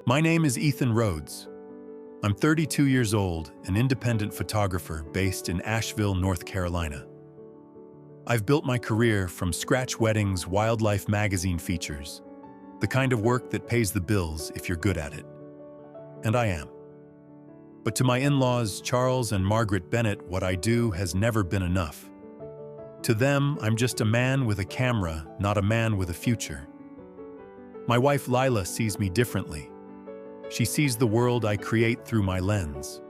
My name is Ethan Rhodes. I'm 32 years old, an independent photographer based in Asheville, North Carolina. I've built my career from scratch weddings, wildlife magazine features, the kind of work that pays the bills if you're good at it. And I am. But to my in-laws, Charles and Margaret Bennett, what I do has never been enough. To them, I'm just a man with a camera, not a man with a future. My wife Lila sees me differently. She sees the world I create through my lens.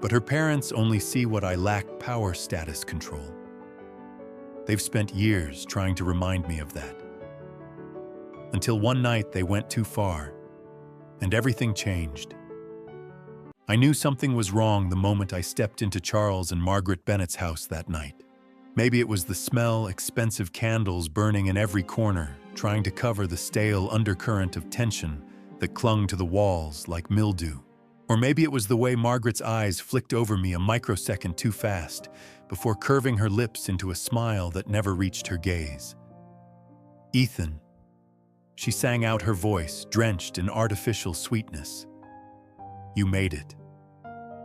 But her parents only see what I lack: power, status, control. They've spent years trying to remind me of that. Until one night they went too far, and everything changed. I knew something was wrong the moment I stepped into Charles and Margaret Bennett's house that night. Maybe it was the smell, expensive candles burning in every corner, trying to cover the stale undercurrent of tension that clung to the walls like mildew. Or maybe it was the way Margaret's eyes flicked over me a microsecond too fast before curving her lips into a smile that never reached her gaze. "Ethan," she sang out, her voice drenched in artificial sweetness. "You made it.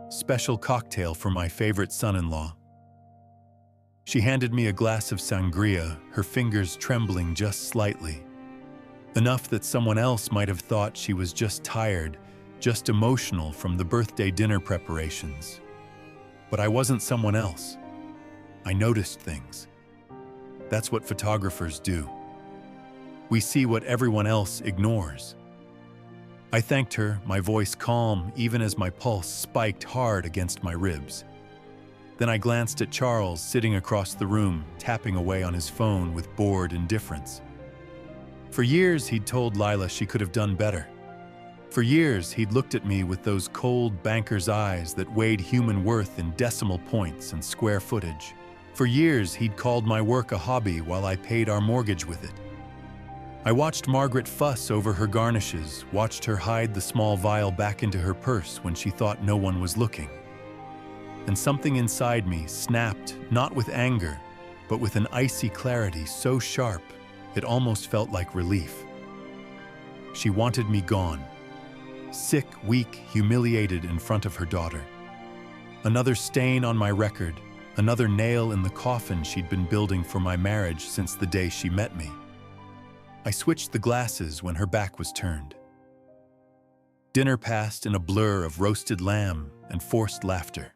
Special cocktail for my favorite son-in-law." She handed me a glass of sangria, her fingers trembling just slightly. Enough that someone else might have thought she was just tired, just emotional from the birthday dinner preparations. But I wasn't someone else. I noticed things. That's what photographers do. We see what everyone else ignores. I thanked her, my voice calm, even as my pulse spiked hard against my ribs. Then I glanced at Charles, sitting across the room, tapping away on his phone with bored indifference. For years, he'd told Lila she could have done better. For years, he'd looked at me with those cold banker's eyes that weighed human worth in decimal points and square footage. For years, he'd called my work a hobby while I paid our mortgage with it. I watched Margaret fuss over her garnishes, watched her hide the small vial back into her purse when she thought no one was looking. And something inside me snapped, not with anger, but with an icy clarity so sharp it almost felt like relief. She wanted me gone. Sick, weak, humiliated in front of her daughter. Another stain on my record, another nail in the coffin she'd been building for my marriage since the day she met me. I switched the glasses when her back was turned. Dinner passed in a blur of roasted lamb and forced laughter.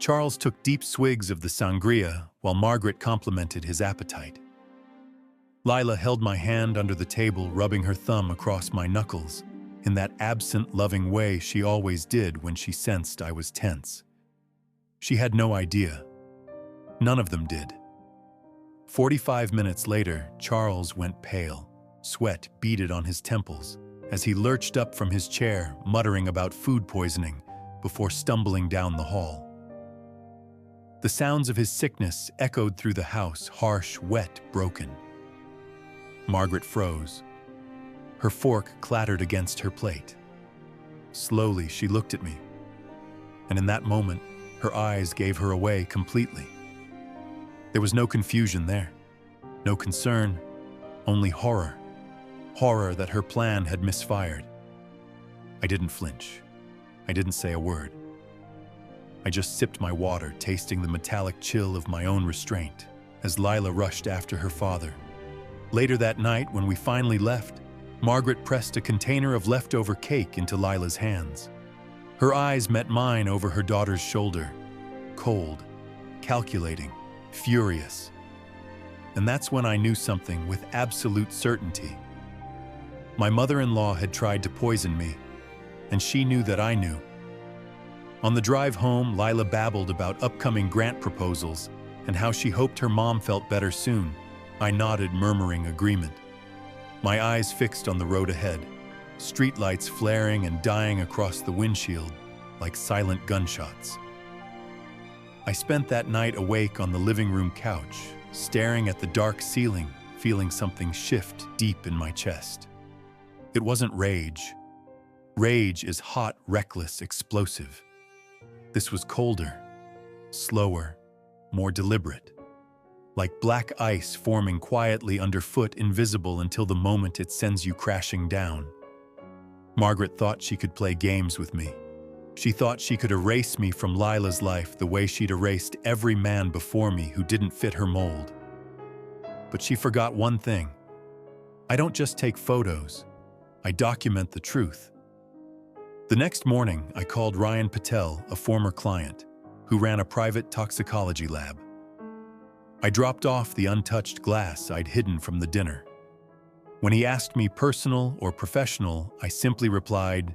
Charles took deep swigs of the sangria while Margaret complimented his appetite. Lila held my hand under the table, rubbing her thumb across my knuckles in that absent, loving way she always did when she sensed I was tense. She had no idea. None of them did. 45 minutes later, Charles went pale. Sweat beaded on his temples as he lurched up from his chair, muttering about food poisoning before stumbling down the hall. The sounds of his sickness echoed through the house, harsh, wet, broken. Margaret froze. Her fork clattered against her plate. Slowly, she looked at me, and in that moment, her eyes gave her away completely. There was no confusion there, no concern, only horror. Horror that her plan had misfired. I didn't flinch. I didn't say a word. I just sipped my water, tasting the metallic chill of my own restraint, as Lila rushed after her father. Later that night, when we finally left, Margaret pressed a container of leftover cake into Lila's hands. Her eyes met mine over her daughter's shoulder, cold, calculating, furious. And that's when I knew something with absolute certainty. My mother-in-law had tried to poison me, and she knew that I knew. On the drive home, Lila babbled about upcoming grant proposals and how she hoped her mom felt better soon. I nodded, murmuring agreement. My eyes fixed on the road ahead, streetlights flaring and dying across the windshield like silent gunshots. I spent that night awake on the living room couch, staring at the dark ceiling, feeling something shift deep in my chest. It wasn't rage. Rage is hot, reckless, explosive. This was colder, slower, more deliberate. Like black ice forming quietly underfoot, invisible until the moment it sends you crashing down. Margaret thought she could play games with me. She thought she could erase me from Lila's life the way she'd erased every man before me who didn't fit her mold. But she forgot one thing. I don't just take photos. I document the truth. The next morning, I called Ryan Patel, a former client, who ran a private toxicology lab. I dropped off the untouched glass I'd hidden from the dinner. When he asked me personal or professional, I simply replied,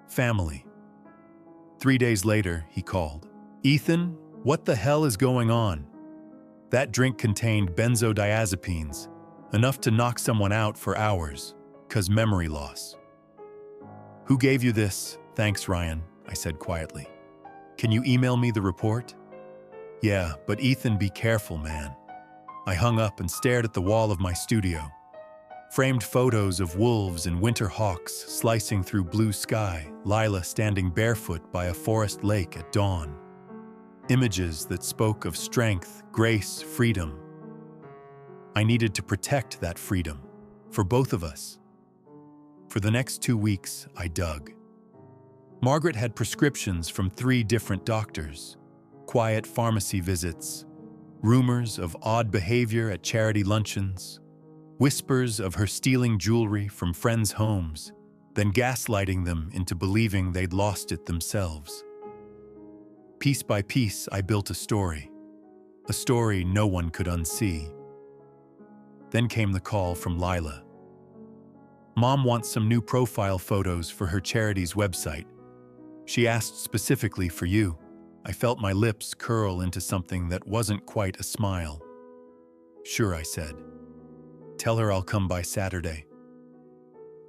family. 3 days later, he called. Ethan, what the hell is going on? That drink contained benzodiazepines, enough to knock someone out for hours, 'cause memory loss. Who gave you this? Thanks, Ryan, I said quietly. Can you email me the report? Yeah, but Ethan, be careful, man. I hung up and stared at the wall of my studio. Framed photos of wolves and winter hawks slicing through blue sky, Lila standing barefoot by a forest lake at dawn. Images that spoke of strength, grace, freedom. I needed to protect that freedom, for both of us. For the next 2 weeks, I dug. Margaret had prescriptions from 3 different doctors, quiet pharmacy visits, rumors of odd behavior at charity luncheons, whispers of her stealing jewelry from friends' homes, then gaslighting them into believing they'd lost it themselves. Piece by piece, I built a story no one could unsee. Then came the call from Lila. Mom wants some new profile photos for her charity's website. She asked specifically for you. I felt my lips curl into something that wasn't quite a smile. Sure, I said. Tell her I'll come by Saturday.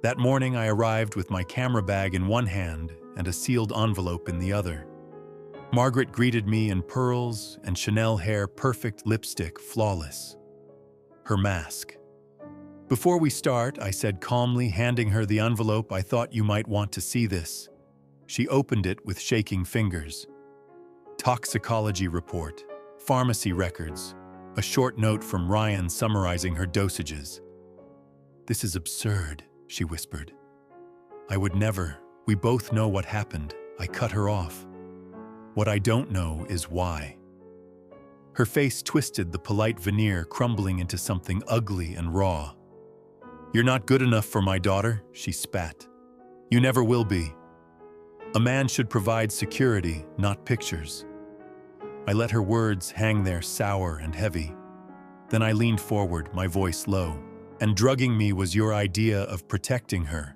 That morning, I arrived with my camera bag in one hand and a sealed envelope in the other. Margaret greeted me in pearls and Chanel hair, perfect lipstick, flawless. Her mask. Before we start, I said calmly, handing her the envelope, I thought you might want to see this. She opened it with shaking fingers. Toxicology report, pharmacy records, a short note from Ryan summarizing her dosages. This is absurd, she whispered. I would never. We both know what happened. I cut her off. What I don't know is why. Her face twisted, the polite veneer crumbling into something ugly and raw. You're not good enough for my daughter, she spat. You never will be. A man should provide security, not pictures. I let her words hang there sour and heavy. Then I leaned forward, my voice low. And drugging me was your idea of protecting her.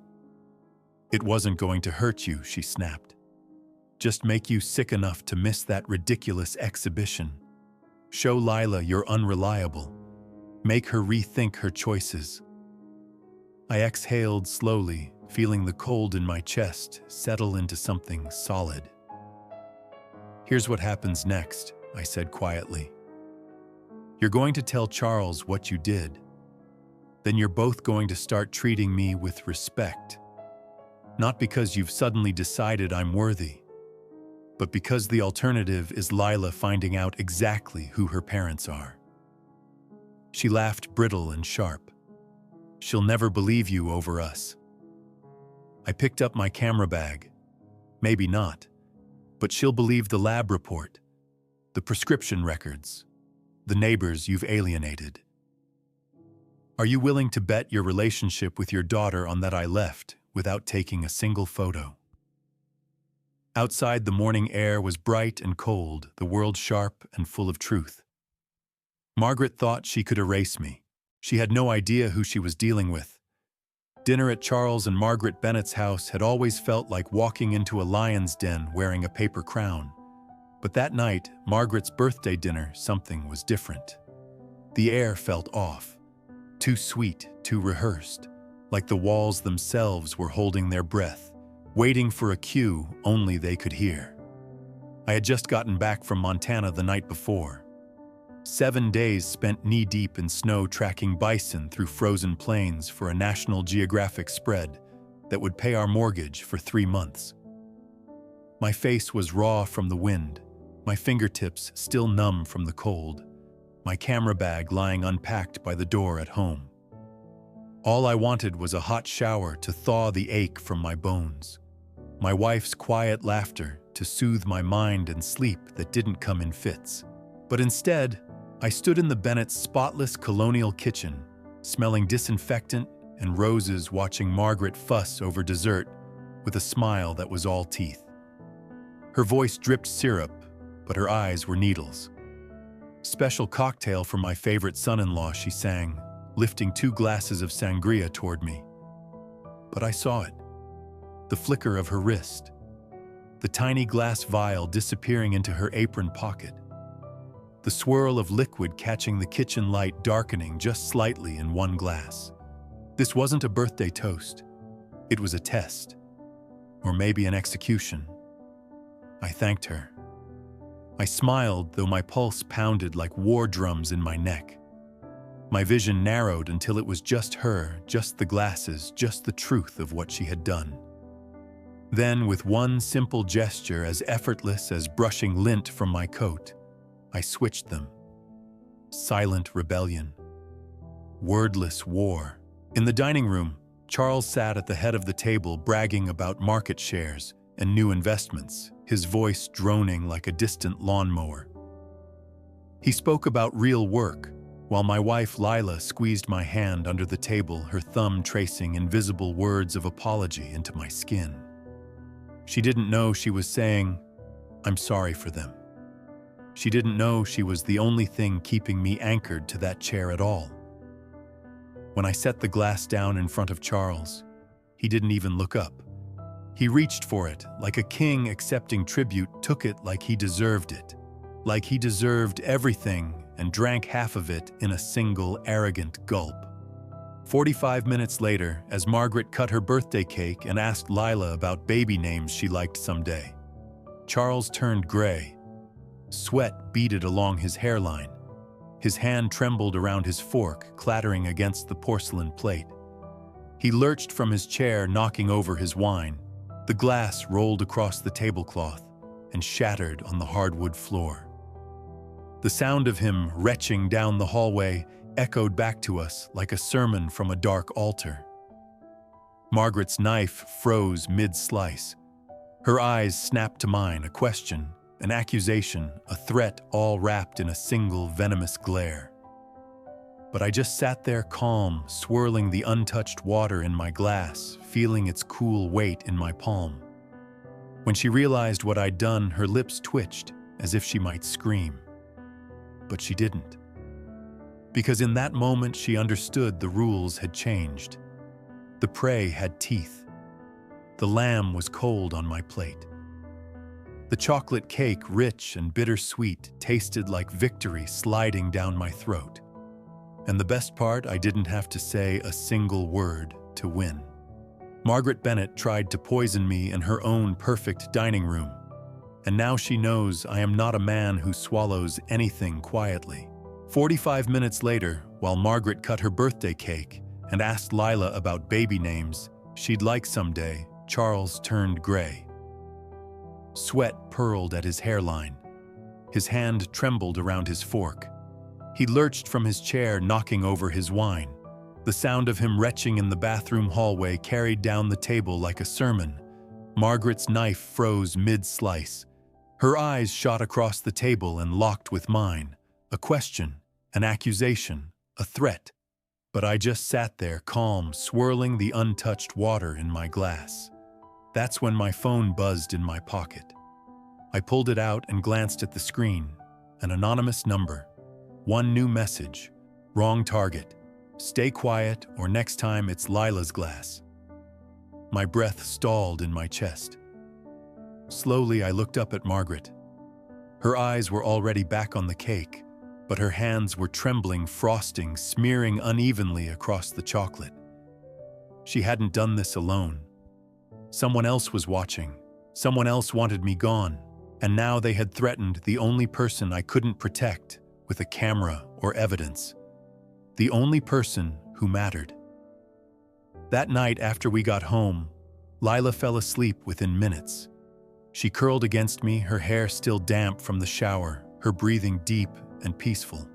It wasn't going to hurt you, she snapped. Just make you sick enough to miss that ridiculous exhibition. Show Lila you're unreliable. Make her rethink her choices. I exhaled slowly, feeling the cold in my chest settle into something solid. Here's what happens next, I said quietly. You're going to tell Charles what you did. Then you're both going to start treating me with respect. Not because you've suddenly decided I'm worthy, but because the alternative is Lila finding out exactly who her parents are. She laughed, brittle and sharp. She'll never believe you over us. I picked up my camera bag. Maybe not, but she'll believe the lab report, the prescription records, the neighbors you've alienated. Are you willing to bet your relationship with your daughter on that I left without taking a single photo? Outside, the morning air was bright and cold, the world sharp and full of truth. Margaret thought she could erase me. She had no idea who she was dealing with. Dinner at Charles and Margaret Bennett's house had always felt like walking into a lion's den wearing a paper crown. But that night, Margaret's birthday dinner, something was different. The air felt off. Too sweet, too rehearsed, like the walls themselves were holding their breath, waiting for a cue only they could hear. I had just gotten back from Montana the night before. 7 days spent knee-deep in snow tracking bison through frozen plains for a National Geographic spread that would pay our mortgage for 3 months. My face was raw from the wind, my fingertips still numb from the cold, my camera bag lying unpacked by the door at home. All I wanted was a hot shower to thaw the ache from my bones, my wife's quiet laughter to soothe my mind and sleep that didn't come in fits. But instead, I stood in the Bennett's spotless colonial kitchen, smelling disinfectant and roses, watching Margaret fuss over dessert with a smile that was all teeth. Her voice dripped syrup, but her eyes were needles. "Special cocktail for my favorite son-in-law," she sang, lifting 2 glasses of sangria toward me. But I saw it. The flicker of her wrist. The tiny glass vial disappearing into her apron pocket. The swirl of liquid catching the kitchen light darkening just slightly in one glass. This wasn't a birthday toast. It was a test. Or maybe an execution. I thanked her. I smiled, though my pulse pounded like war drums in my neck. My vision narrowed until it was just her, just the glasses, just the truth of what she had done. Then, with one simple gesture as effortless as brushing lint from my coat, I switched them. Silent rebellion. Wordless war. In the dining room, Charles sat at the head of the table bragging about market shares and new investments, his voice droning like a distant lawnmower. He spoke about real work, while my wife Lila squeezed my hand under the table, her thumb tracing invisible words of apology into my skin. She didn't know she was saying, "I'm sorry for them." She didn't know she was the only thing keeping me anchored to that chair at all. When I set the glass down in front of Charles, he didn't even look up. He reached for it, like a king accepting tribute, took it like he deserved it. Like he deserved everything, and drank half of it in a single arrogant gulp. 45 minutes later, as Margaret cut her birthday cake and asked Lila about baby names she liked someday, Charles turned gray. Sweat beaded along his hairline. His hand trembled around his fork, clattering against the porcelain plate. He lurched from his chair, knocking over his wine. The glass rolled across the tablecloth and shattered on the hardwood floor. The sound of him retching down the hallway echoed back to us like a sermon from a dark altar. Margaret's knife froze mid-slice. Her eyes snapped to mine, a question, an accusation, a threat, all wrapped in a single venomous glare. But I just sat there calm, swirling the untouched water in my glass, feeling its cool weight in my palm. When she realized what I'd done, her lips twitched, as if she might scream. But she didn't. Because in that moment she understood the rules had changed. The prey had teeth. The lamb was cold on my plate. The chocolate cake, rich and bittersweet, tasted like victory sliding down my throat. And the best part, I didn't have to say a single word to win. Margaret Bennett tried to poison me in her own perfect dining room. And now she knows I am not a man who swallows anything quietly. 45 minutes later, while Margaret cut her birthday cake and asked Lila about baby names she'd like someday, Charles turned gray. Sweat purled at his hairline. His hand trembled around his fork. He lurched from his chair, knocking over his wine. The sound of him retching in the bathroom hallway carried down the table like a sermon. Margaret's knife froze mid-slice. Her eyes shot across the table and locked with mine. A question, an accusation, a threat. But I just sat there, calm, swirling the untouched water in my glass. That's when my phone buzzed in my pocket. I pulled it out and glanced at the screen. An anonymous number. One new message. Wrong target. Stay quiet, or next time it's Lila's glass. My breath stalled in my chest. Slowly, I looked up at Margaret. Her eyes were already back on the cake, but her hands were trembling, frosting smearing unevenly across the chocolate. She hadn't done this alone. Someone else was watching. Someone else wanted me gone. And now they had threatened the only person I couldn't protect with a camera or evidence. The only person who mattered. That night after we got home, Lila fell asleep within minutes. She curled against me, her hair still damp from the shower, her breathing deep and peaceful.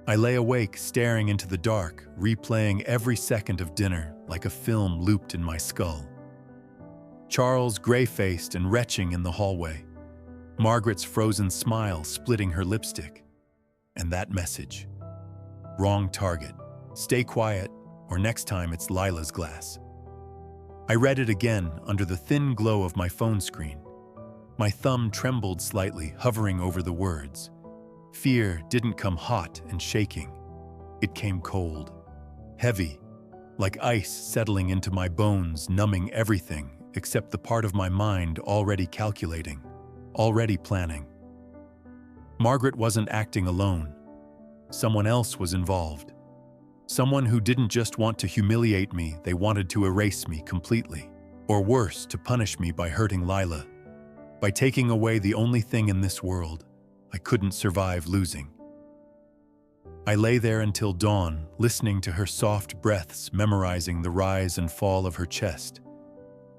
I lay awake, staring into the dark, replaying every second of dinner like a film looped in my skull. Charles, gray-faced and retching in the hallway. Margaret's frozen smile splitting her lipstick. And that message. Wrong target. Stay quiet, or next time it's Lila's glass. I read it again under the thin glow of my phone screen. My thumb trembled slightly, hovering over the words. Fear didn't come hot and shaking. It came cold, heavy, like ice settling into my bones, numbing everything except the part of my mind already calculating, already planning. Margaret wasn't acting alone. Someone else was involved. Someone who didn't just want to humiliate me, they wanted to erase me completely. Or worse, to punish me by hurting Lila, by taking away the only thing in this world I couldn't survive losing. I lay there until dawn, listening to her soft breaths, memorizing the rise and fall of her chest,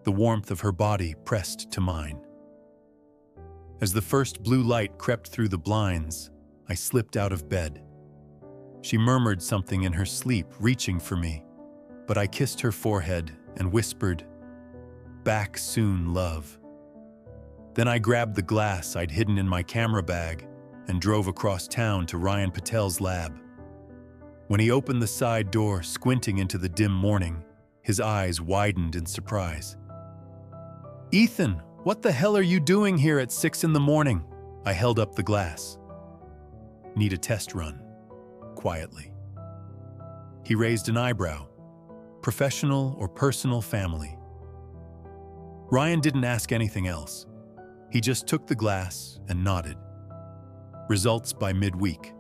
the warmth of her body pressed to mine. As the first blue light crept through the blinds, I slipped out of bed. She murmured something in her sleep, reaching for me, but I kissed her forehead and whispered, "Back soon, love." Then I grabbed the glass I'd hidden in my camera bag and drove across town to Ryan Patel's lab. When he opened the side door, squinting into the dim morning, his eyes widened in surprise. "Ethan, what the hell are you doing here at 6 a.m? I held up the glass. "Need a test run," quietly. He raised an eyebrow. "Professional or personal family?" Ryan didn't ask anything else. He just took the glass and nodded. Results by midweek.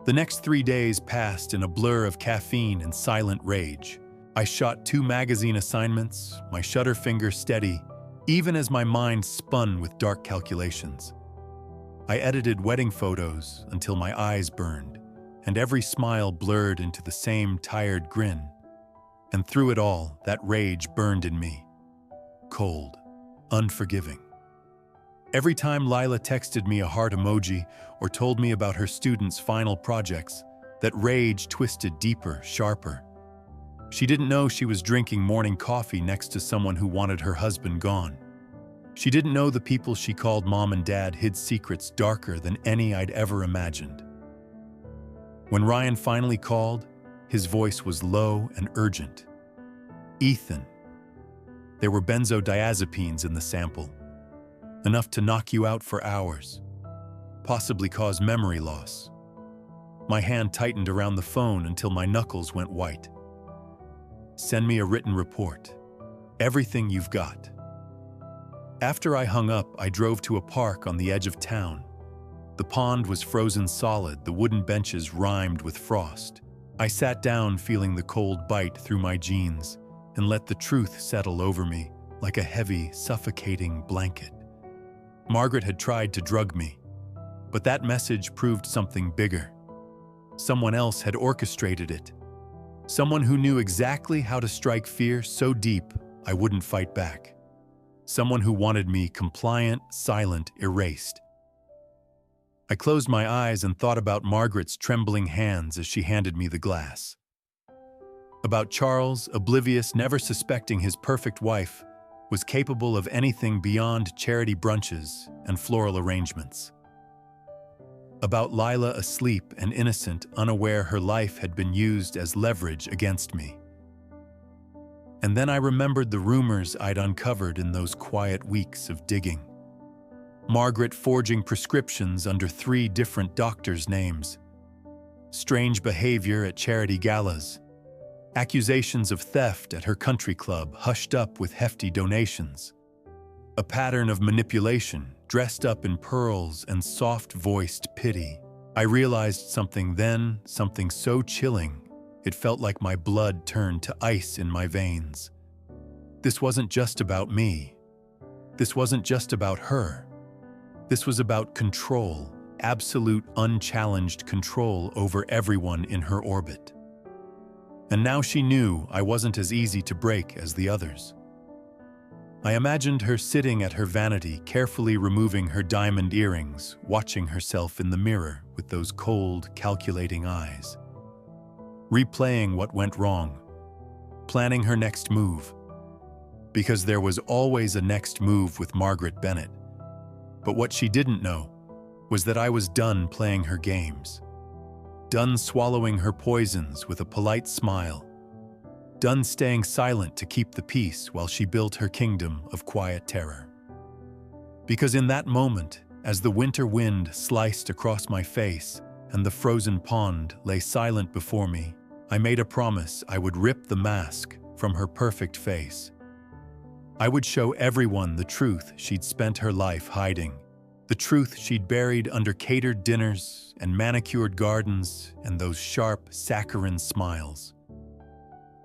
The next 3 days passed in a blur of caffeine and silent rage. I shot 2 magazine assignments, my shutter finger steady, even as my mind spun with dark calculations. I edited wedding photos until my eyes burned, and every smile blurred into the same tired grin. And through it all, that rage burned in me. Cold, unforgiving. Every time Lila texted me a heart emoji or told me about her students' final projects, that rage twisted deeper, sharper. She didn't know she was drinking morning coffee next to someone who wanted her husband gone. She didn't know the people she called mom and dad hid secrets darker than any I'd ever imagined. When Ryan finally called, his voice was low and urgent. "Ethan." There were benzodiazepines in the sample. Enough to knock you out for hours, possibly cause memory loss. My hand tightened around the phone until my knuckles went white. "Send me a written report. Everything you've got." After I hung up, I drove to a park on the edge of town. The pond was frozen solid, the wooden benches rimed with frost. I sat down, feeling the cold bite through my jeans, and let the truth settle over me like a heavy, suffocating blanket. Margaret had tried to drug me, but that message proved something bigger. Someone else had orchestrated it. Someone who knew exactly how to strike fear so deep I wouldn't fight back. Someone who wanted me compliant, silent, erased. I closed my eyes and thought about Margaret's trembling hands as she handed me the glass. About Charles, oblivious, never suspecting his perfect wife was capable of anything beyond charity brunches and floral arrangements. About Lila asleep and innocent, unaware her life had been used as leverage against me. And then I remembered the rumors I'd uncovered in those quiet weeks of digging. Margaret forging prescriptions under 3 different doctors' names. Strange behavior at charity galas. Accusations of theft at her country club hushed up with hefty donations. A pattern of manipulation dressed up in pearls and soft-voiced pity. I realized something then, something so chilling, it felt like my blood turned to ice in my veins. This wasn't just about me. This wasn't just about her. This was about control, absolute, unchallenged control over everyone in her orbit. And now she knew I wasn't as easy to break as the others. I imagined her sitting at her vanity, carefully removing her diamond earrings, watching herself in the mirror with those cold, calculating eyes. Replaying what went wrong, planning her next move. Because there was always a next move with Margaret Bennett. But what she didn't know was that I was done playing her games. Done swallowing her poisons with a polite smile. Done staying silent to keep the peace while she built her kingdom of quiet terror. Because in that moment, as the winter wind sliced across my face and the frozen pond lay silent before me, I made a promise I would rip the mask from her perfect face. I would show everyone the truth she'd spent her life hiding, the truth she'd buried under catered dinners and manicured gardens and those sharp, saccharine smiles.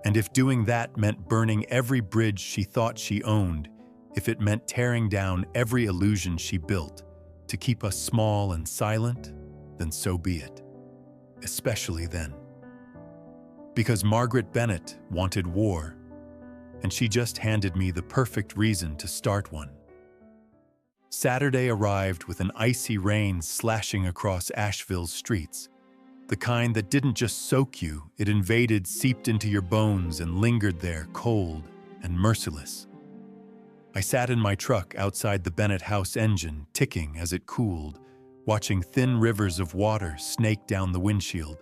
And if doing that meant burning every bridge she thought she owned, if it meant tearing down every illusion she built to keep us small and silent, then so be it. Especially then. Because Margaret Bennett wanted war, and she just handed me the perfect reason to start one. Saturday arrived with an icy rain slashing across Asheville's streets, the kind that didn't just soak you, it invaded, seeped into your bones, and lingered there, cold and merciless. I sat in my truck outside the Bennett house engine, ticking as it cooled, watching thin rivers of water snake down the windshield.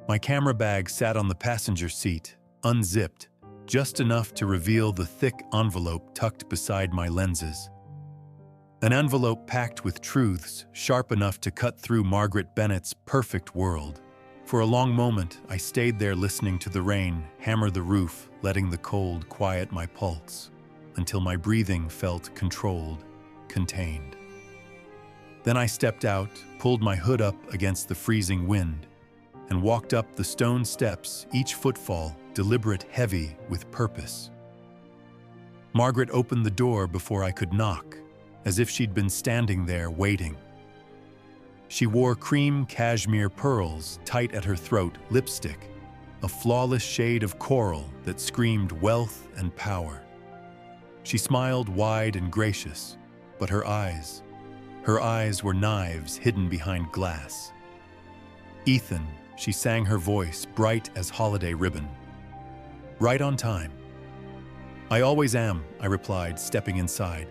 My camera bag sat on the passenger seat, unzipped, just enough to reveal the thick envelope tucked beside my lenses. An envelope packed with truths sharp enough to cut through Margaret Bennett's perfect world. For a long moment, I stayed there listening to the rain hammer the roof, letting the cold quiet my pulse, until my breathing felt controlled, contained. Then I stepped out, pulled my hood up against the freezing wind, and walked up the stone steps, each footfall deliberate, heavy, with purpose. Margaret opened the door before I could knock, as if she'd been standing there waiting. She wore cream cashmere pearls tight at her throat, lipstick, a flawless shade of coral that screamed wealth and power. She smiled wide and gracious, but her eyes were knives hidden behind glass. Ethan, she sang her voice bright as holiday ribbon. Right on time. I always am, I replied, stepping inside.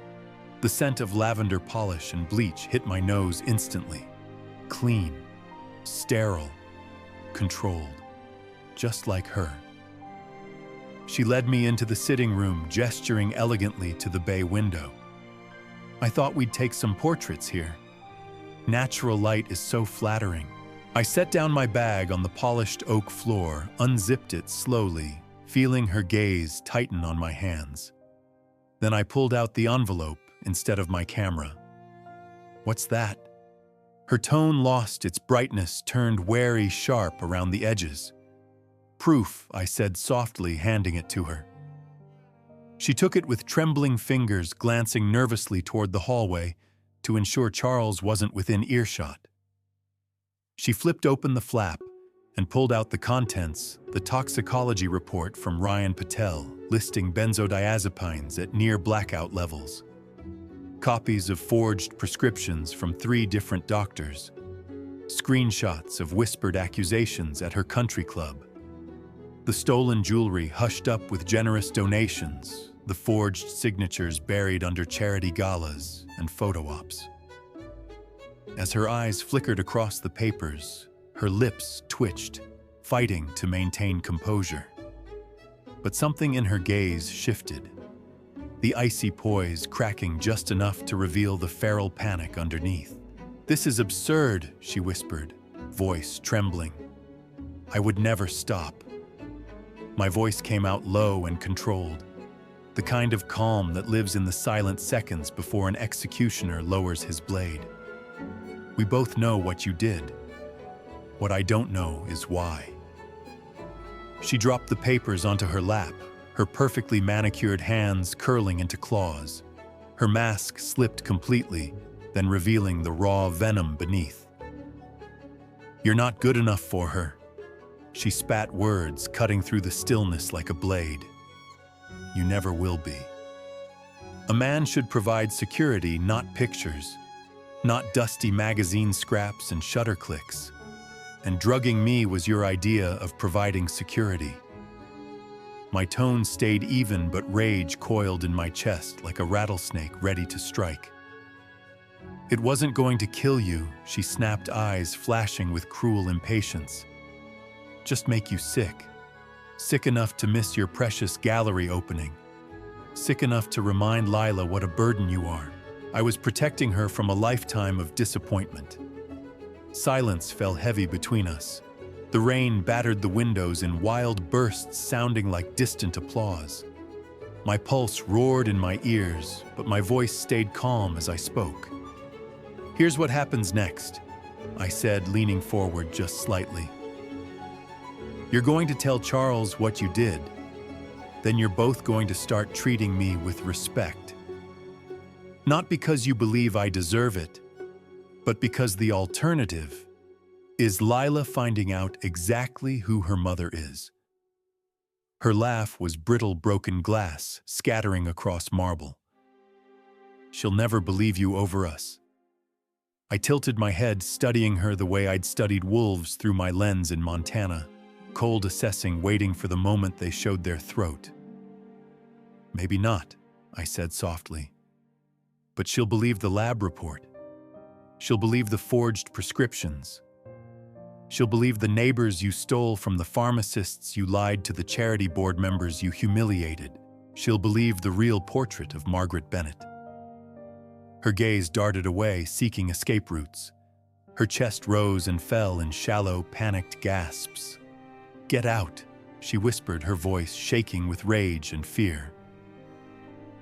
The scent of lavender polish and bleach hit my nose instantly. Clean, sterile, controlled, just like her. She led me into the sitting room, gesturing elegantly to the bay window. I thought we'd take some portraits here. Natural light is so flattering. I set down my bag on the polished oak floor, unzipped it slowly, feeling her gaze tighten on my hands. Then I pulled out the envelope instead of my camera. What's that? Her tone lost its brightness, turned wary sharp around the edges. Proof, I said softly, handing it to her. She took it with trembling fingers, glancing nervously toward the hallway to ensure Charles wasn't within earshot. She flipped open the flap and pulled out the contents, the toxicology report from Ryan Patel, listing benzodiazepines at near blackout levels. Copies of forged prescriptions from 3 different doctors. Screenshots of whispered accusations at her country club. The stolen jewelry hushed up with generous donations, the forged signatures buried under charity galas and photo ops. As her eyes flickered across the papers, her lips twitched, fighting to maintain composure. But something in her gaze shifted, the icy poise cracking just enough to reveal the feral panic underneath. "This is absurd," she whispered, voice trembling. "I would never stop." My voice came out low and controlled, the kind of calm that lives in the silent seconds before an executioner lowers his blade. "We both know what you did. What I don't know is why." She dropped the papers onto her lap, her perfectly manicured hands curling into claws. Her mask slipped completely, then revealing the raw venom beneath. "You're not good enough for her." She spat words, cutting through the stillness like a blade. "You never will be." A man should provide security, not pictures, not dusty magazine scraps and shutter clicks. And drugging me was your idea of providing security. My tone stayed even, but rage coiled in my chest like a rattlesnake ready to strike. It wasn't going to kill you, she snapped, eyes flashing with cruel impatience. Just make you sick. Sick enough to miss your precious gallery opening. Sick enough to remind Lila what a burden you are. I was protecting her from a lifetime of disappointment. Silence fell heavy between us. The rain battered the windows in wild bursts sounding like distant applause. My pulse roared in my ears, but my voice stayed calm as I spoke. Here's what happens next, I said, leaning forward just slightly. You're going to tell Charles what you did. Then you're both going to start treating me with respect. Not because you believe I deserve it, but because the alternative is Lila finding out exactly who her mother is. Her laugh was brittle broken glass scattering across marble. She'll never believe you over us. I tilted my head, studying her the way I'd studied wolves through my lens in Montana, cold assessing, waiting for the moment they showed their throat. Maybe not, I said softly. But she'll believe the lab report. She'll believe the forged prescriptions. She'll believe the neighbors you stole from the pharmacists you lied to, the charity board members you humiliated. She'll believe the real portrait of Margaret Bennett. Her gaze darted away, seeking escape routes. Her chest rose and fell in shallow, panicked gasps. Get out, she whispered, her voice shaking with rage and fear.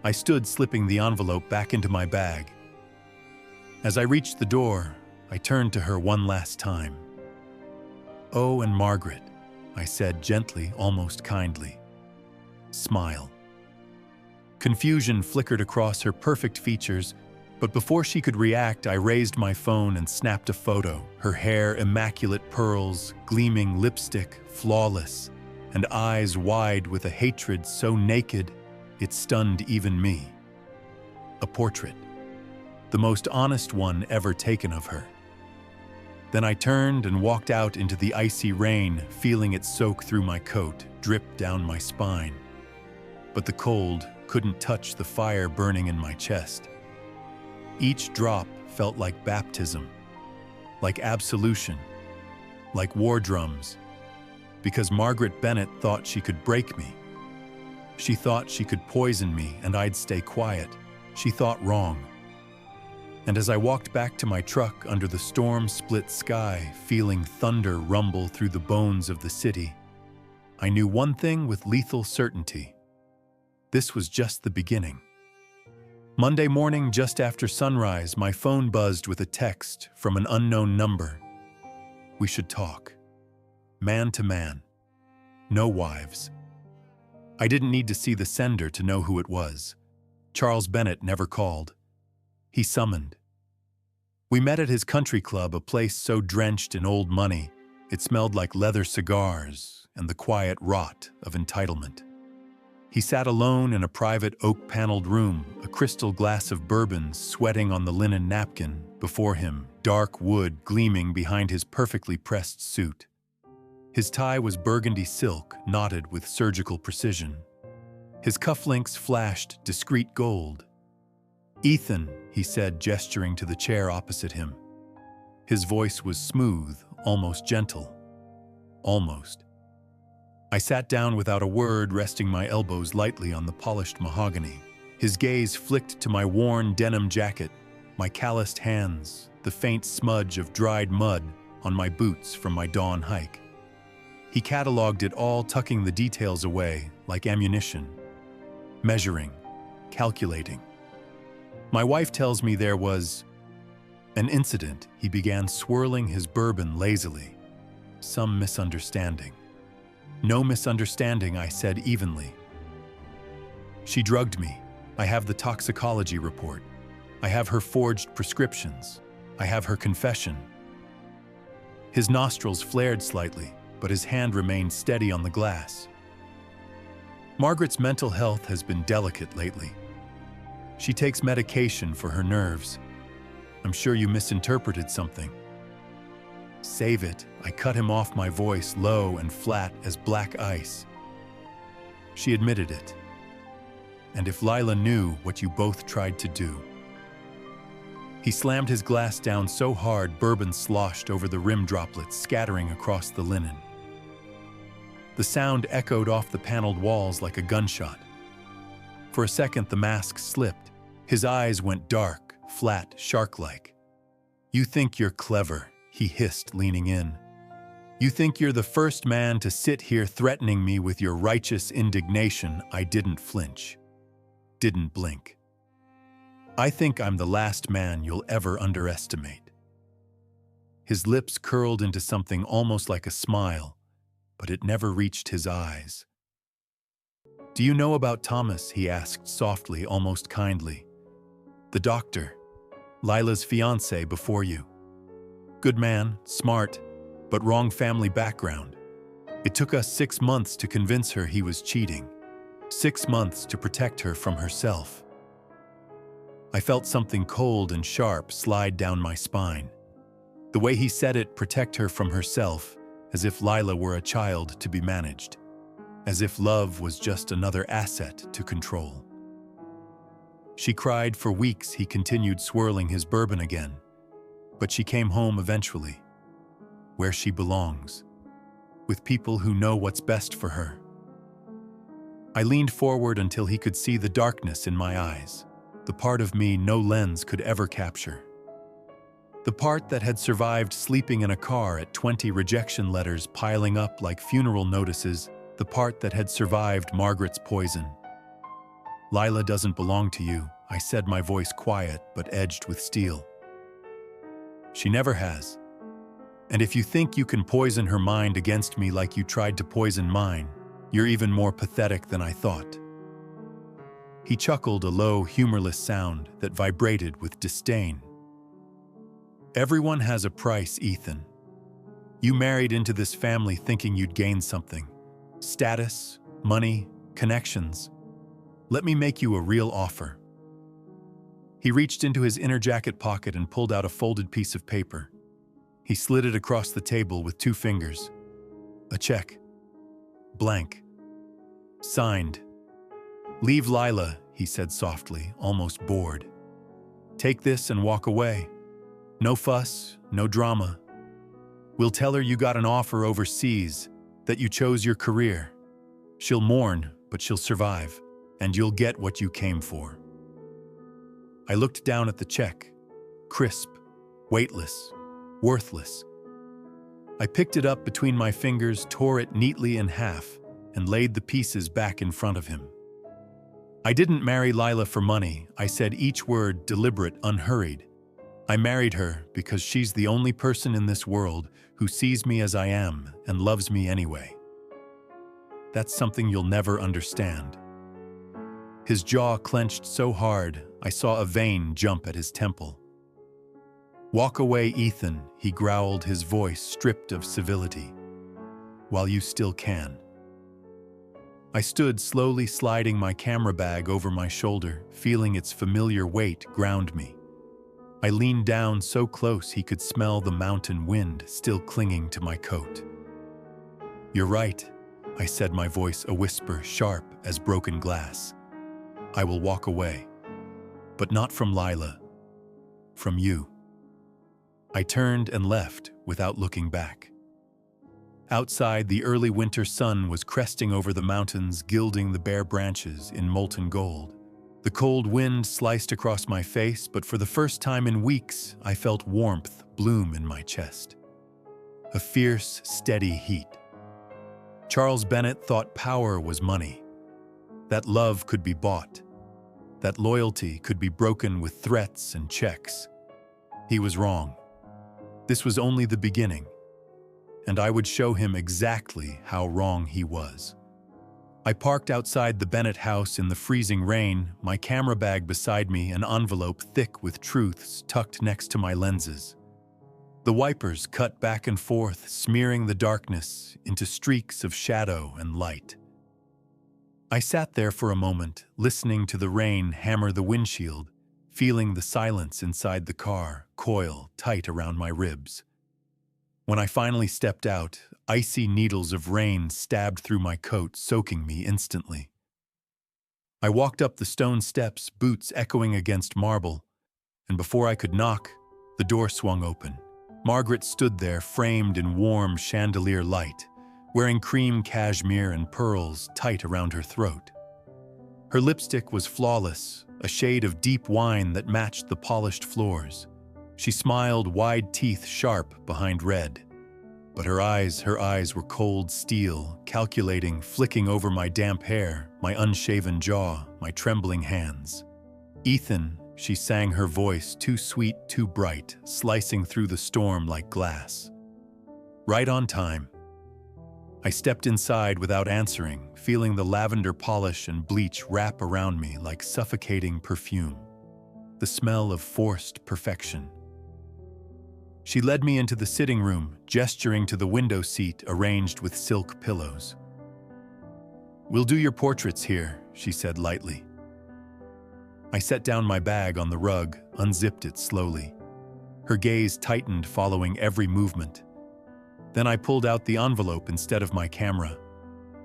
I stood, slipping the envelope back into my bag. As I reached the door, I turned to her one last time. Oh, and Margaret, I said gently, almost kindly. Smile. Confusion flickered across her perfect features, but before she could react, I raised my phone and snapped a photo. Her hair, immaculate pearls, gleaming lipstick, flawless, and eyes wide with a hatred so naked it stunned even me. A portrait. The most honest one ever taken of her. Then I turned and walked out into the icy rain, feeling it soak through my coat, drip down my spine. But the cold couldn't touch the fire burning in my chest. Each drop felt like baptism, like absolution, like war drums, because Margaret Bennett thought she could break me. She thought she could poison me and I'd stay quiet. She thought wrong. And as I walked back to my truck under the storm-split sky, feeling thunder rumble through the bones of the city, I knew one thing with lethal certainty. This was just the beginning. Monday morning, just after sunrise, my phone buzzed with a text from an unknown number. We should talk. Man to man. No wives. I didn't need to see the sender to know who it was. Charles Bennett never called. He summoned. We met at his country club, a place so drenched in old money, it smelled like leather cigars and the quiet rot of entitlement. He sat alone in a private oak-paneled room, a crystal glass of bourbon sweating on the linen napkin before him, dark wood gleaming behind his perfectly pressed suit. His tie was burgundy silk, knotted with surgical precision. His cufflinks flashed discreet gold. "Ethan," he said, gesturing to the chair opposite him. His voice was smooth, almost gentle. Almost. I sat down without a word, resting my elbows lightly on the polished mahogany. His gaze flicked to my worn denim jacket, my calloused hands, the faint smudge of dried mud on my boots from my dawn hike. He cataloged it all, tucking the details away like ammunition. Measuring, calculating. My wife tells me there was an incident. He began, swirling his bourbon lazily. Some misunderstanding. No misunderstanding, I said evenly. She drugged me. I have the toxicology report. I have her forged prescriptions. I have her confession. His nostrils flared slightly, but his hand remained steady on the glass. Margaret's mental health has been delicate lately. She takes medication for her nerves. I'm sure you misinterpreted something. Save it. I cut him off, my voice low and flat as black ice. She admitted it. And if Lila knew what you both tried to do. He slammed his glass down so hard bourbon sloshed over the rim droplets, scattering across the linen. The sound echoed off the paneled walls like a gunshot. For a second, the mask slipped. His eyes went dark, flat, shark-like. You think you're clever, he hissed, leaning in. You think you're the first man to sit here threatening me with your righteous indignation. I didn't flinch. Didn't blink. I think I'm the last man you'll ever underestimate. His lips curled into something almost like a smile, but it never reached his eyes. Do you know about Thomas? He asked softly, almost kindly. The doctor, Lila's fiancé before you. Good man, smart, but wrong family background. It took us 6 months to convince her he was cheating. 6 months to protect her from herself. I felt something cold and sharp slide down my spine. The way he said it, protect her from herself, as if Lila were a child to be managed. As if love was just another asset to control. She cried for weeks. He continued swirling his bourbon again. But she came home eventually. Where she belongs. With people who know what's best for her. I leaned forward until he could see the darkness in my eyes. The part of me no lens could ever capture. The part that had survived sleeping in a car at 20 rejection letters piling up like funeral notices. The part that had survived Margaret's poison. Lila doesn't belong to you, I said, my voice quiet but edged with steel. She never has. And if you think you can poison her mind against me like you tried to poison mine, you're even more pathetic than I thought. He chuckled, a low, humorless sound that vibrated with disdain. Everyone has a price, Ethan. You married into this family thinking you'd gain something. Status, money, connections. Let me make you a real offer. He reached into his inner jacket pocket and pulled out a folded piece of paper. He slid it across the table with 2 fingers. A check. Blank. Signed. Leave Lila, he said softly, almost bored. Take this and walk away. No fuss, no drama. We'll tell her you got an offer overseas, that you chose your career. She'll mourn, but she'll survive, and you'll get what you came for. I looked down at the check, crisp, weightless, worthless. I picked it up between my fingers, tore it neatly in half, and laid the pieces back in front of him. I didn't marry Lila for money, I said, each word deliberate, unhurried. I married her because she's the only person in this world who sees me as I am and loves me anyway. That's something you'll never understand. His jaw clenched so hard, I saw a vein jump at his temple. Walk away, Ethan, he growled, his voice stripped of civility. While you still can. I stood, slowly sliding my camera bag over my shoulder, feeling its familiar weight ground me. I leaned down so close he could smell the mountain wind still clinging to my coat. You're right, I said, my voice a whisper, sharp as broken glass. I will walk away. But not from Lila. From you. I turned and left without looking back. Outside, the early winter sun was cresting over the mountains, gilding the bare branches in molten gold. The cold wind sliced across my face, but for the first time in weeks, I felt warmth bloom in my chest. A fierce, steady heat. Charles Bennett thought power was money. That love could be bought. That loyalty could be broken with threats and checks. He was wrong. This was only the beginning, and I would show him exactly how wrong he was. I parked outside the Bennett house in the freezing rain, my camera bag beside me, an envelope thick with truths tucked next to my lenses. The wipers cut back and forth, smearing the darkness into streaks of shadow and light. I sat there for a moment, listening to the rain hammer the windshield, feeling the silence inside the car coil tight around my ribs. When I finally stepped out, icy needles of rain stabbed through my coat, soaking me instantly. I walked up the stone steps, boots echoing against marble, and before I could knock, the door swung open. Margaret stood there, framed in warm chandelier light, wearing cream cashmere and pearls tight around her throat. Her lipstick was flawless, a shade of deep wine that matched the polished floors. She smiled, wide teeth sharp behind red. But her eyes were cold steel, calculating, flicking over my damp hair, my unshaven jaw, my trembling hands. "Ethan," she sang, her voice too sweet, too bright, slicing through the storm like glass. Right on time. I stepped inside without answering, feeling the lavender polish and bleach wrap around me like suffocating perfume. The smell of forced perfection. She led me into the sitting room, gesturing to the window seat arranged with silk pillows. "We'll do your portraits here," she said lightly. I set down my bag on the rug, unzipped it slowly. Her gaze tightened, following every movement. Then I pulled out the envelope instead of my camera.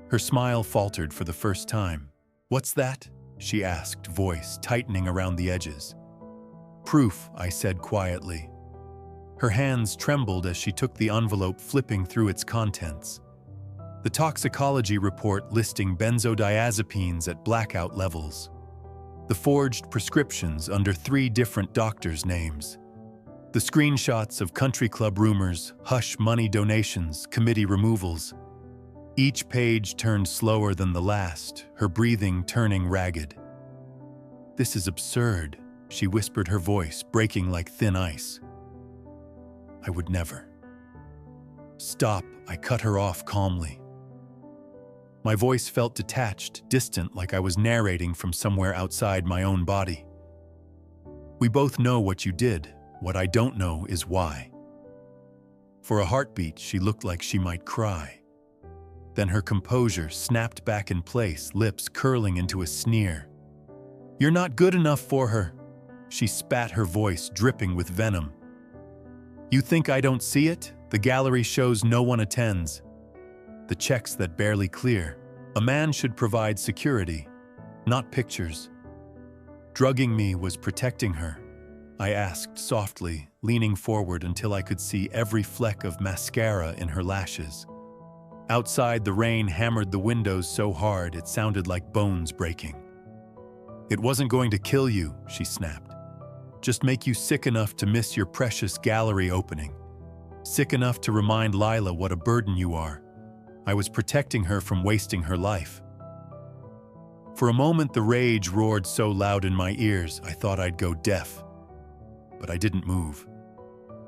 Her smile faltered for the first time. "What's that?" she asked, voice tightening around the edges. "Proof," I said quietly. Her hands trembled as she took the envelope, flipping through its contents. The toxicology report listing benzodiazepines at blackout levels. The forged prescriptions under 3 different doctors' names. The screenshots of country club rumors, hush money donations, committee removals. Each page turned slower than the last, her breathing turning ragged. "This is absurd," she whispered, her voice breaking like thin ice. "I would never." "Stop," I cut her off calmly. My voice felt detached, distant, like I was narrating from somewhere outside my own body. "We both know what you did. What I don't know is why." For a heartbeat, she looked like she might cry. Then her composure snapped back in place, lips curling into a sneer. "You're not good enough for her," she spat, her voice dripping with venom. "You think I don't see it? The gallery shows no one attends. The checks that barely clear. A man should provide security, not pictures." "Drugging me was protecting her?" I asked softly, leaning forward until I could see every fleck of mascara in her lashes. Outside, the rain hammered the windows so hard it sounded like bones breaking. "It wasn't going to kill you," she snapped. "Just make you sick enough to miss your precious gallery opening. Sick enough to remind Lila what a burden you are. I was protecting her from wasting her life." For a moment, the rage roared so loud in my ears I thought I'd go deaf. But I didn't move.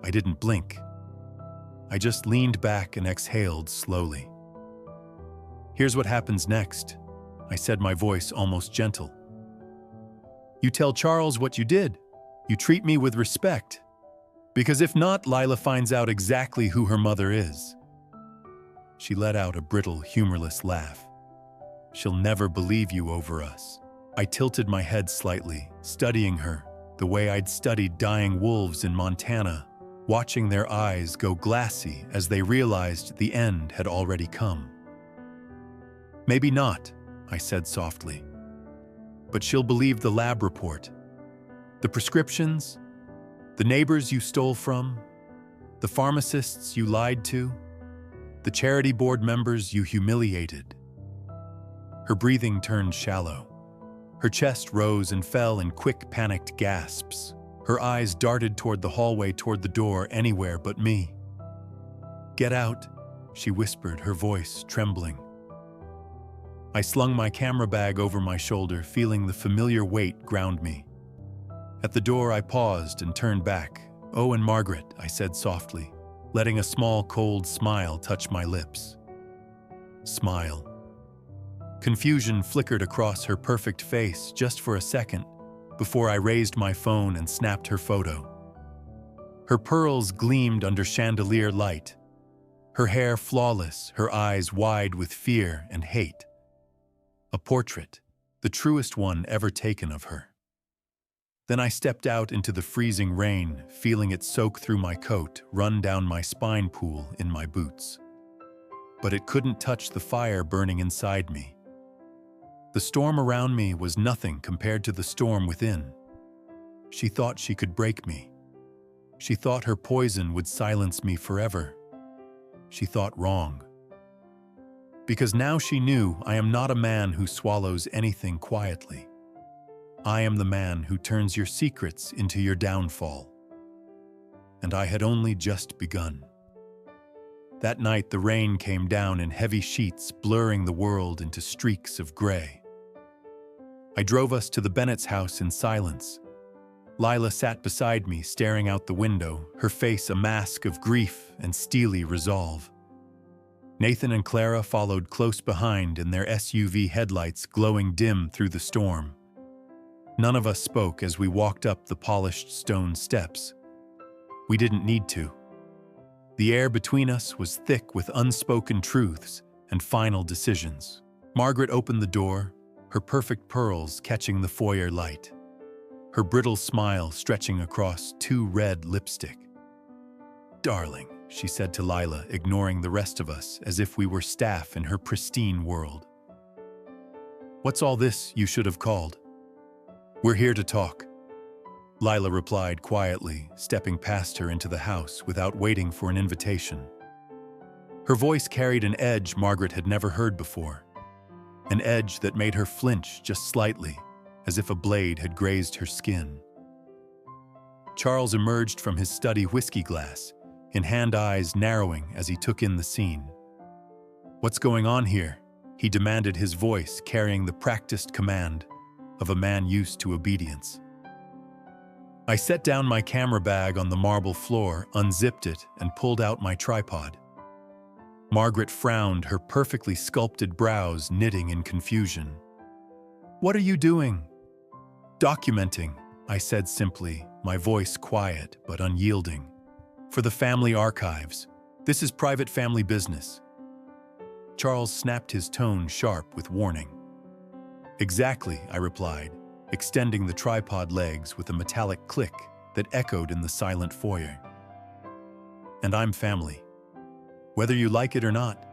I didn't blink. I just leaned back and exhaled slowly. "Here's what happens next," I said, my voice almost gentle. "You tell Charles what you did. You treat me with respect. Because if not, Lila finds out exactly who her mother is." She let out a brittle, humorless laugh. "She'll never believe you over us." I tilted my head slightly, studying her, the way I'd studied dying wolves in Montana, watching their eyes go glassy as they realized the end had already come. "Maybe not," I said softly. "But she'll believe the lab report. The prescriptions, the neighbors you stole from, the pharmacists you lied to, the charity board members you humiliated." Her breathing turned shallow. Her chest rose and fell in quick, panicked gasps. Her eyes darted toward the hallway, toward the door, anywhere but me. "Get out," she whispered, her voice trembling. I slung my camera bag over my shoulder, feeling the familiar weight ground me. At the door, I paused and turned back. "Oh, and Margaret," I said softly, letting a small, cold smile touch my lips. Smile. Confusion flickered across her perfect face just for a second before I raised my phone and snapped her photo. Her pearls gleamed under chandelier light, her hair flawless, her eyes wide with fear and hate. A portrait, the truest one ever taken of her. Then I stepped out into the freezing rain, feeling it soak through my coat, run down my spine pool in my boots. But it couldn't touch the fire burning inside me. The storm around me was nothing compared to the storm within. She thought she could break me. She thought her poison would silence me forever. She thought wrong. Because now she knew I am not a man who swallows anything quietly. I am the man who turns your secrets into your downfall. And I had only just begun. That night the rain came down in heavy sheets, blurring the world into streaks of gray. I drove us to the Bennett's house in silence. Lila sat beside me, staring out the window, her face a mask of grief and steely resolve. Nathan and Clara followed close behind in their SUV headlights glowing dim through the storm. None of us spoke as we walked up the polished stone steps. We didn't need to. The air between us was thick with unspoken truths and final decisions. Margaret opened the door, her perfect pearls catching the foyer light, her brittle smile stretching across too red lipstick. "Darling," she said to Lila, ignoring the rest of us as if we were staff in her pristine world. "What's all this you should have called?" "We're here to talk," Lila replied quietly, stepping past her into the house without waiting for an invitation. Her voice carried an edge Margaret had never heard before, an edge that made her flinch just slightly, as if a blade had grazed her skin. Charles emerged from his study whiskey glass, in hand eyes narrowing as he took in the scene. "What's going on here?" he demanded, his voice carrying the practiced command of a man used to obedience. I set down my camera bag on the marble floor, unzipped it, and pulled out my tripod. Margaret frowned, her perfectly sculpted brows knitting in confusion. "What are you doing?" "Documenting," I said simply, my voice quiet but unyielding. "For the family archives. This is private family business." Charles snapped, his tone sharp with warning. "Exactly," I replied, extending the tripod legs with a metallic click that echoed in the silent foyer. "And I'm family, whether you like it or not."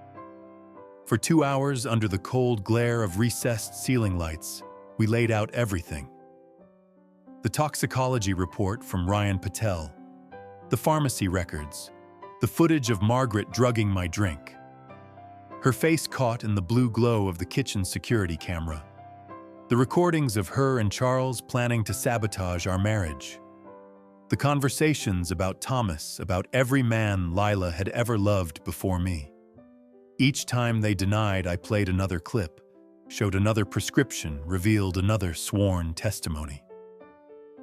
For 2 hours, under the cold glare of recessed ceiling lights, we laid out everything. The toxicology report from Ryan Patel, the pharmacy records, the footage of Margaret drugging my drink, her face caught in the blue glow of the kitchen security camera, the recordings of her and Charles planning to sabotage our marriage, the conversations about Thomas, about every man Lila had ever loved before me. Each time they denied, I played another clip, showed another prescription, revealed another sworn testimony.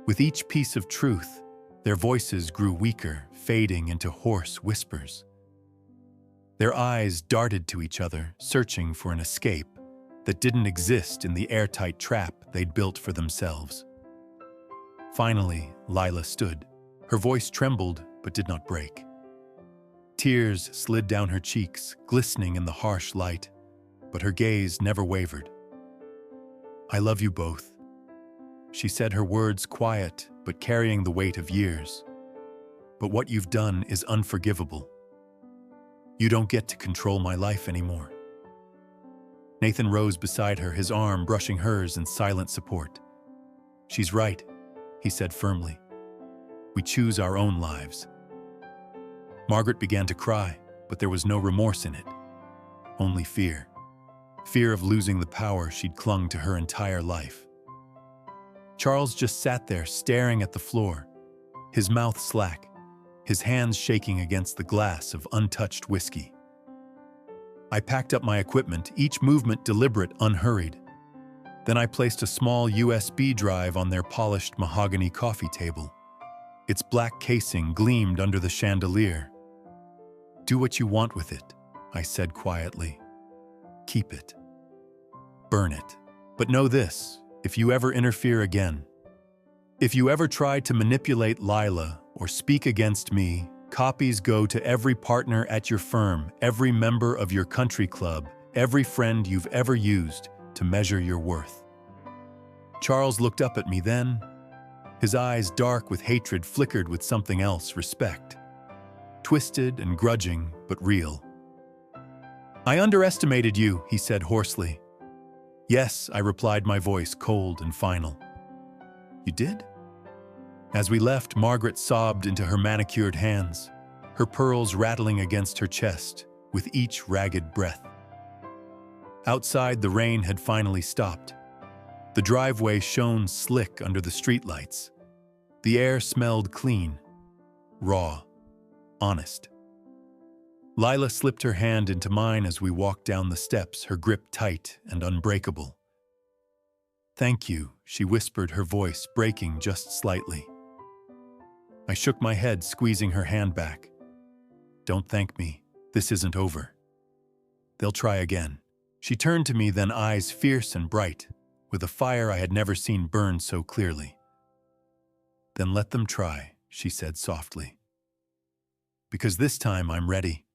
With each piece of truth, their voices grew weaker, fading into hoarse whispers. Their eyes darted to each other, searching for an escape that didn't exist in the airtight trap they'd built for themselves. Finally, Lila stood. Her voice trembled but did not break. Tears slid down her cheeks, glistening in the harsh light, but her gaze never wavered. "I love you both," she said, her words quiet but carrying the weight of years. "But what you've done is unforgivable. You don't get to control my life anymore." Nathan rose beside her, his arm brushing hers in silent support. "She's right," he said firmly. "We choose our own lives." Margaret began to cry, but there was no remorse in it. Only fear. Fear of losing the power she'd clung to her entire life. Charles just sat there, staring at the floor, his mouth slack, his hands shaking against the glass of untouched whiskey. I packed up my equipment, each movement deliberate, unhurried. Then I placed a small USB drive on their polished mahogany coffee table. Its black casing gleamed under the chandelier. "Do what you want with it," I said quietly. "Keep it. Burn it. But know this, if you ever interfere again, if you ever try to manipulate Lila or speak against me, copies go to every partner at your firm, every member of your country club, every friend you've ever used, to measure your worth. Charles looked up at me then. His eyes, dark with hatred, flickered with something else, respect. Twisted and grudging, but real. "I underestimated you," he said hoarsely. "Yes," I replied, my voice cold and final. "You did?" As we left, Margaret sobbed into her manicured hands, her pearls rattling against her chest with each ragged breath. Outside, the rain had finally stopped. The driveway shone slick under the streetlights. The air smelled clean, raw, honest. Lila slipped her hand into mine as we walked down the steps, her grip tight and unbreakable. "Thank you," she whispered, her voice breaking just slightly. I shook my head, squeezing her hand back. "Don't thank me. This isn't over. They'll try again." She turned to me, then, eyes fierce and bright, with a fire I had never seen burn so clearly. "Then let them try," she said softly. "Because this time I'm ready."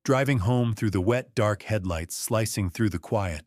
Driving home through the wet, dark headlights slicing through the quiet,